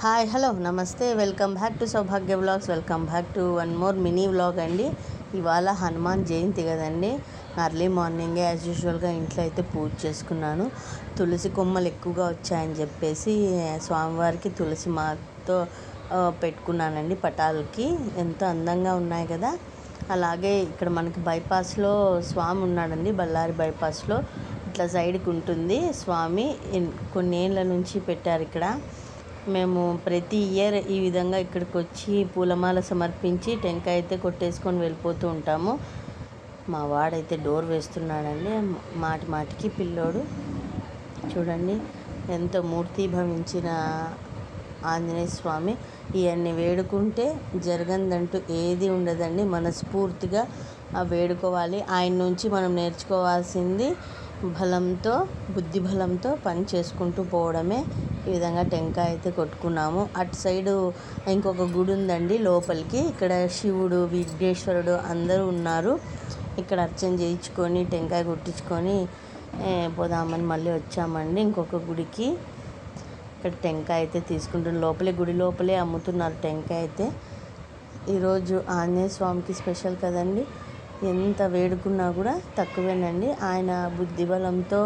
Hi hello నమస్తే welcome back to Saubhagya vlogs. Welcome back to one more mini vlog అండి. ఇవాళ హనుమాన్ జయంతి కదండి. Early మార్నింగే యాజ్ యూజువల్గా ఇంట్లో అయితే పూజ చేసుకున్నాను. తులసి కొమ్మలు ఎక్కువగా వచ్చాయని చెప్పేసి స్వామివారికి తులసి మాతో పెట్టుకున్నానండి. పటాలకి ఎంతో అందంగా ఉన్నాయి కదా. అలాగే ఇక్కడ మనకి బైపాస్లో స్వామి ఉన్నాడండి. బళ్ళారి బైపాస్లో ఇట్లా సైడ్కి ఉంటుంది స్వామి. కొన్ని ఏళ్ళ నుంచి పెట్టారు ఇక్కడ. మేము ప్రతి ఇయర్ ఈ విధంగా ఇక్కడికి వచ్చి పూలమాల సమర్పించి టెంకాయ అయితే కొట్టేసుకొని వెళ్ళిపోతూ ఉంటాము. మా వాడైతే డోర్ వేస్తున్నాడండి. మాటికి పిల్లోడు చూడండి ఎంతో మూర్తిభవించిన ఆంజనేయ స్వామి. ఇవన్నీ వేడుకుంటే జరగందంటూ ఏది ఉండదండి. మనస్ఫూర్తిగా వేడుకోవాలి. ఆయన నుంచి మనం నేర్చుకోవాల్సింది బలంతో, బుద్ధి బలంతో పని చేసుకుంటూ పోవడమే. ఈ విధంగా టెంకాయ అయితే కొట్టుకున్నాము. అటు సైడు ఇంకొక గుడి ఉందండి లోపలికి. ఇక్కడ శివుడు, విఘ్నేశ్వరుడు అందరూ ఉన్నారు. ఇక్కడ అర్చన చేయించుకొని టెంకాయ కొట్టించుకొని పోదామని మళ్ళీ వచ్చామండి ఇంకొక గుడికి. ఇక్కడ టెంకాయ అయితే తీసుకుంటున్న గుడి లోపలే అమ్ముతున్నారు టెంకాయ అయితే. ఈరోజు ఆంజనేయ స్వామికి స్పెషల్ కదండి. ఎంత వేడుకున్నా కూడా తక్కువేనండి. ఆయన బుద్ధిబలంతో,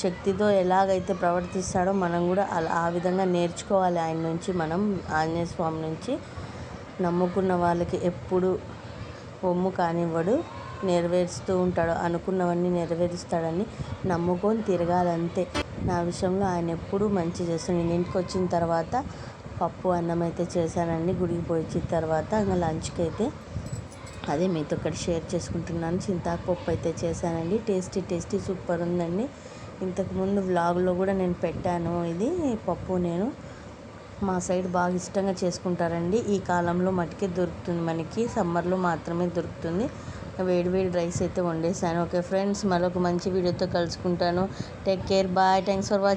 శక్తితో ఎలాగైతే ప్రవర్తిస్తాడో మనం కూడా ఆ విధంగా నేర్చుకోవాలి ఆయన నుంచి. మనం ఆంజనేయ స్వామి నుంచి నమ్ముకున్న వాళ్ళకి ఎప్పుడు ఒమ్ము కానివ్వడు, నెరవేరుస్తూ ఉంటాడు. అనుకున్నవన్నీ నెరవేరుస్తాడని నమ్ముకొని తిరగాలంతే. నా విషయంలో ఆయన ఎప్పుడూ మంచి చేస్తాడు. నేను ఇంటికి వచ్చిన తర్వాత పప్పు అన్నం అయితే చేశానండి. గుడికి పోయి వచ్చిన తర్వాత ఇంకా లంచ్కి అయితే అదే మీతో ఇక్కడ షేర్ చేసుకుంటున్నాను. చింతాకు పప్పు అయితే చేశానండి. టేస్టీ సూపర్ ఉందండి. ఇంతకుముందు వ్లాగ్లో కూడా నేను పెట్టాను. ఇది పప్పు నేను మా సైడ్ బాగా ఇష్టంగా చేసుకుంటారండి. ఈ కాలంలో మటుకే దొరుకుతుంది, మనకి సమ్మర్లో మాత్రమే దొరుకుతుంది. వేడి రైస్ అయితే వండేసాను. ఓకే ఫ్రెండ్స్, మరొక మంచి వీడియోతో కలుసుకుంటాను. Take care, bye, thanks for watching.